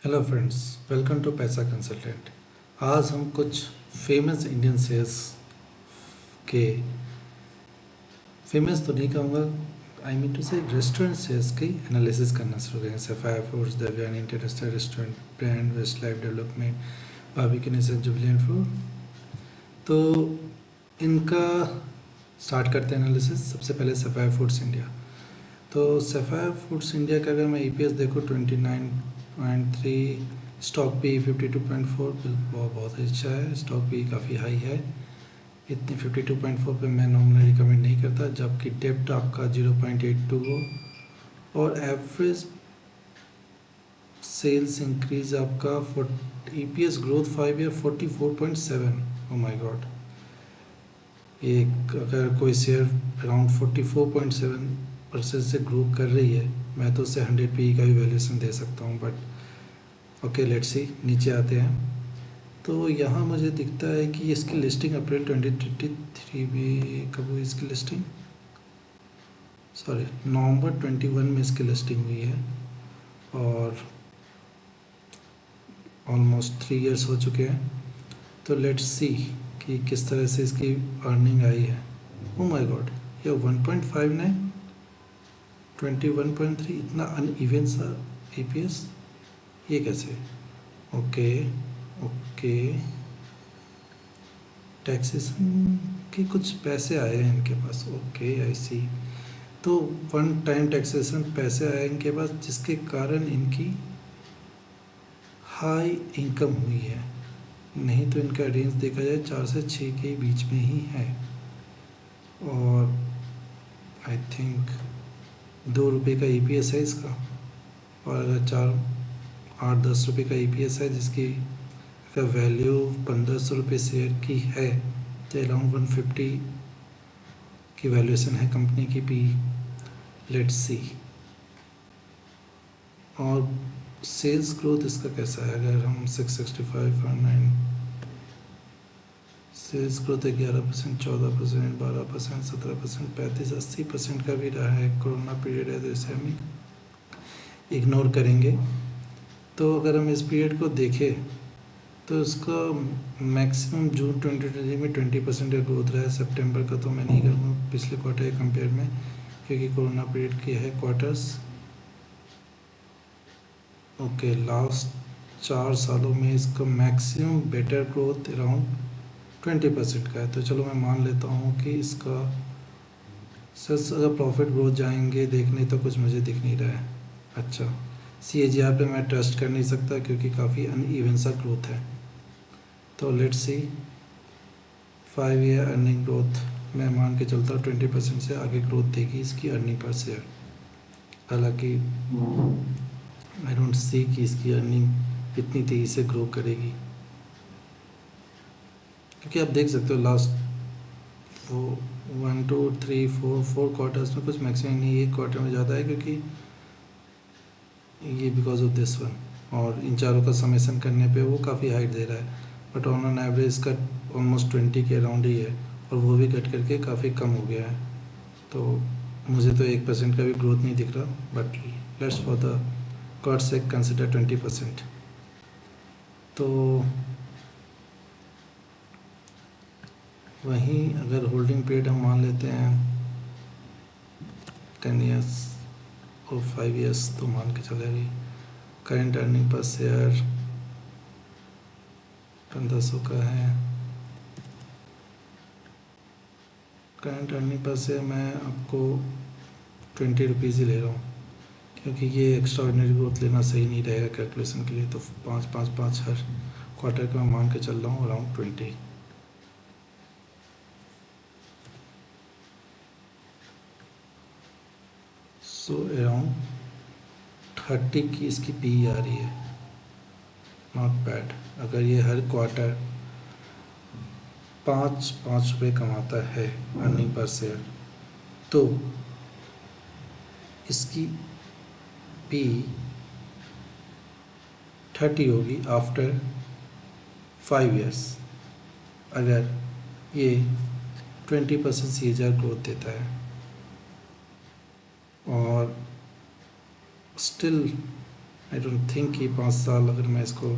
Hello friends, welcome to Paisa consultant. आज हम कुछ फेमस इंडियन शेयर्स के फेमस तो नहीं कहूँगा, I mean to say restaurant shares की एनालिसिस करना शुरू करेंगे। Sapphire Foods, Devyani International Restaurant, Brand, Westlife Development, Barbeque Nation, Jubilant Food. तो इनका स्टार्ट करते हैं एनालिसिस। सबसे पहले सफायर फूड्स इंडिया। तो सफायर फूड्स इंडिया का अगर मैं ईपीएस देखूँ 29.3, स्टॉक पी 52.4, बहुत अच्छा है। स्टॉक पी काफ़ी हाई है। इतनी 52.4 पे मैं नॉर्मली रिकमेंड नहीं करता, जबकि डेप्ट आपका 0.82 हो और एवरेज सेल्स इंक्रीज आपका EPS growth 5 year 44.7। Oh my God, ये अगर कोई शेयर अराउंड 44.7% से ग्रो कर रही है, मैं तो उससे 100 पी का भी वैल्यूएशन दे सकता हूँ। But okay, let's see. नीचे आते हैं तो यहाँ मुझे दिखता है कि इसकी लिस्टिंग अप्रैल 2023 में कब हुई इसकी लिस्टिंग, सॉरी नवंबर 21 में इसकी लिस्टिंग हुई है और ऑलमोस्ट 3 इयर्स हो चुके हैं। तो लेट्स सी कि किस तरह से इसकी अर्निंग आई है। ओ माय गॉड, ये 1.59, 21.3, इतना अनइवन सा ईपीएस, ये कैसे? ओके ओके, टैक्सेशन के कुछ पैसे आए हैं इनके पास। ओके, आई सी। तो वन टाइम टैक्सेशन पैसे आए इनके पास, जिसके कारण इनकी हाई इनकम हुई है। नहीं तो इनका रेंज देखा जाए 4 से 6 के बीच में ही है। और आई थिंक 2 रुपये का ईपीएस है इसका। और अगर 4 8 10 रुपये का ईपीएस है, जिसकी अगर वैल्यू 1500 रुपये शेयर की है, तो अराउंड 150 की वैल्यूएशन है कंपनी की पी। Let's see. और सेल्स ग्रोथ इसका कैसा है? अगर हम 665 और 9, सेल्स ग्रोथ 11%, 14%, 12%, 17%, 35-80% का भी रहा है। कोरोना पीरियड है तो इसे हम इग्नोर करेंगे। तो अगर हम इस पीरियड को देखें तो इसका मैक्सिमम जून 2020 में 20% का ग्रोथ रहा है। सितंबर का तो मैं नहीं करूँगा पिछले क्वार्टर के कंपेयर में, क्योंकि कोरोना पीरियड के है क्वार्टर्स। ओके, लास्ट 4 सालों में इसका मैक्सिमम बेटर ग्रोथ अराउंड 20% का है। तो चलो मैं मान लेता हूँ कि इसका सर अगर प्रॉफिट ग्रोथ जाएंगे देखने तो कुछ मुझे दिख नहीं रहा है। अच्छा, सीएजीआर पे मैं ट्रस्ट कर नहीं सकता क्योंकि काफ़ी अनइवन सा ग्रोथ है। तो let's see, 5 year earning growth मैं मान के चलता हूँ 20% से आगे ग्रोथ देगी इसकी अर्निंग पर शेयर। हालांकि आई डोंट सी कि इसकी अर्निंग इतनी तेज़ी से ग्रो करेगी, क्योंकि आप देख सकते हो लास्ट 1 2 3 4 क्वार्टर्स में कुछ मैक्सिमम नहीं, एक क्वार्टर में ज़्यादा है, क्योंकि ये बिकॉज ऑफ दिस वन। और इन चारों का समेसन करने पे वो काफ़ी हाइट दे रहा है, बट ऑन एन एवरेज का ऑलमोस्ट 20 के अराउंड ही है, और वो भी घट करके काफ़ी कम हो गया है। तो मुझे तो 1% का भी ग्रोथ नहीं दिख रहा, but let's for the God sake consider 20%। तो वहीं अगर होल्डिंग पीरियड हम मान लेते हैं 10 ईयर्स और 5 ईयर्स, तो मान के चलेगी करंट अर्निंग पर शेयर 1500 का है। करंट अर्निंग पर शेयर मैं आपको 20 रुपीज़ ही ले रहा हूँ, क्योंकि ये एक्स्ट्रा ऑर्डिनरी ग्रोथ लेना सही नहीं रहेगा कैलकुलेशन के लिए। तो 5 हर क्वार्टर का मैं मान के चल रहा हूँ अराउंड 20। सो अराउंड 30 की इसकी पी आ रही है, नॉट बैड। अगर ये हर क्वार्टर 5 रुपये कमाता है अर्निंग पर शेयर, तो इसकी पी 30 होगी आफ्टर 5 ईयर्स, अगर ये 20% सीएजीआर ग्रोथ देता है। और स्टिल आई डोंट थिंक कि 5 साल, अगर मैं इसको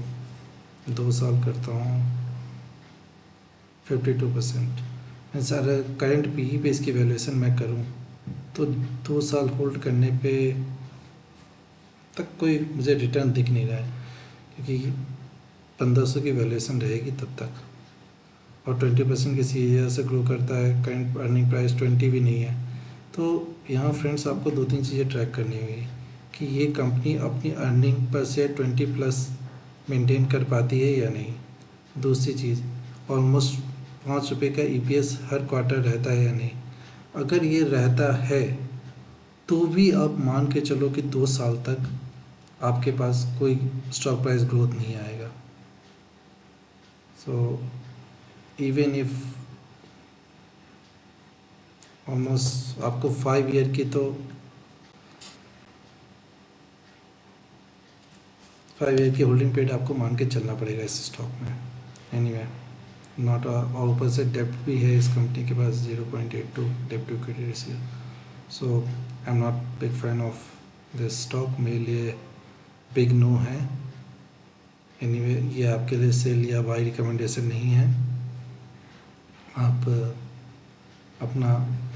2 साल करता हूँ 52%, सारा करंट पी पे इसकी वैल्यूएशन मैं करूँ तो 2 साल होल्ड करने पे तक कोई मुझे रिटर्न दिख नहीं रहा है, क्योंकि 1500 की वैल्यूएशन रहेगी तब तक, और 20% के CAGR से ग्रो करता है। करंट अर्निंग प्राइस 20 भी नहीं है। तो यहाँ फ्रेंड्स आपको 2-3 चीज़ें ट्रैक करनी होगी कि ये कंपनी अपनी अर्निंग पर से 20+ मेंटेन कर पाती है या नहीं। दूसरी चीज़, ऑलमोस्ट 5 रुपये का EPS हर क्वार्टर रहता है या नहीं। अगर ये रहता है तो भी आप मान के चलो कि 2 साल तक आपके पास कोई स्टॉक प्राइस ग्रोथ नहीं आएगा। सो इवन इफ ऑलमोस्ट आपको 5 ईयर की, तो 5 ईयर की होल्डिंग पीरियड आपको मान के चलना पड़ेगा इस स्टॉक में। एनीवे, नॉट, और ऊपर से डेप्ट भी है इस कंपनी के पास 0.82 डेप्ट to equity ratio. So I am not big fan of this stock, मेरे लिए बिग नो है। एनीवे, ये आपके लिए सेल या बाई रिकमेंडेशन नहीं है। आप अपना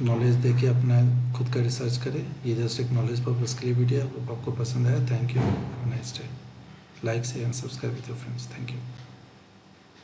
नॉलेज देखिए, अपना खुद का रिसर्च करें। ये जस्ट एक नॉलेज पर्पस के लिए वीडियो, आपको पसंद आया, thank you, have a nice day. Like share and subscribe with your friends, thank you.